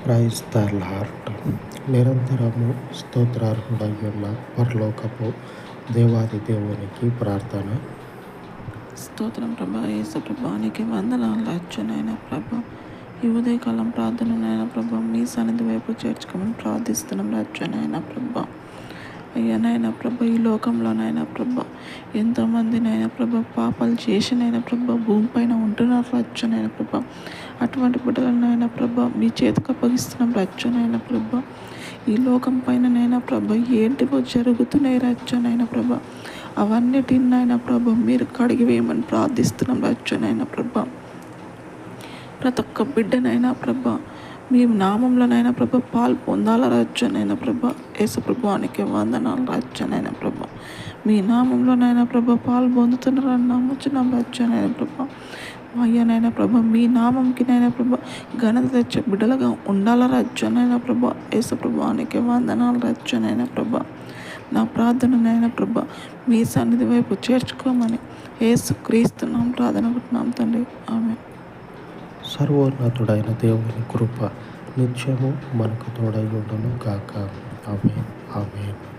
Praise the lord. నిరంతరము స్తోత్రార్హుడయ్యున్న పరలోకపు దేవాది దేవునికి ప్రార్థన. స్తోత్రం ప్రభా. యేసు ప్రభా నీకు వందనాలు అచ్చునైనా ప్రభా. ఈ ఉదయకాలం ప్రార్థననైనా ప్రభా మీ సన్నిధి వైపు చేర్చుకోమని ప్రార్థిస్తున్నాం అచ్చునైనా ప్రభా. అయ్యానైనా ప్రభా ఈ లోకంలోనైనా ప్రభా ఎంతోమందినైనా ప్రభా పాపాలు చేసినైనా ప్రభా భూమిపైన ఉంటున్నారు రచ్చనైనా ప్రభా. అటువంటి బిడ్డలనైనా ప్రభా మీ చేతికి అప్పగిస్తున్నాం రచ్చనైనా ప్రభా. ఈ లోకం పైననైనా ప్రభా ఏంటివో జరుగుతున్నాయి రచ్చనైనా ప్రభా. అవన్నిటినైనా ప్రభా మీరు కడిగి వేయమని ప్రార్థిస్తున్నాం రచ్చనైనా ప్రభా. ప్రతి ఒక్క బిడ్డనైనా ప్రభా మీ నామంలోనైనా ప్రభా పాలు పొందాల రచ్చనైనా ప్రభా. యేసు ప్రభువానికి వందనాలు రచ్చనైనా ప్రభా. మీ నామంలోనైనా ప్రభా పాలు పొందుతున్నారని నమ్ముచున్నాం రచ్చనైనా ప్రభా. అయ్యానైనా ప్రభా మీ నామంకినైనా ప్రభా ఘనత తెచ్చే బిడ్డలుగా ఉండాల రచ్చనైనా ప్రభా. యేసు ప్రభువానికి వందనాలు రచ్చనైనా ప్రభా. నా ప్రార్థననైనా ప్రభా మీ సన్నిధి వైపు చేర్చుకోమని యేసు క్రీస్తున్నాం ప్రార్థనకుంటున్నాం తండ్రి. ఆమె సర్వోన్నతుడైన దేవుని కృప నిత్యము మనకు తోడై ఉండును గాక. ఆమేన్. ఆమేన్.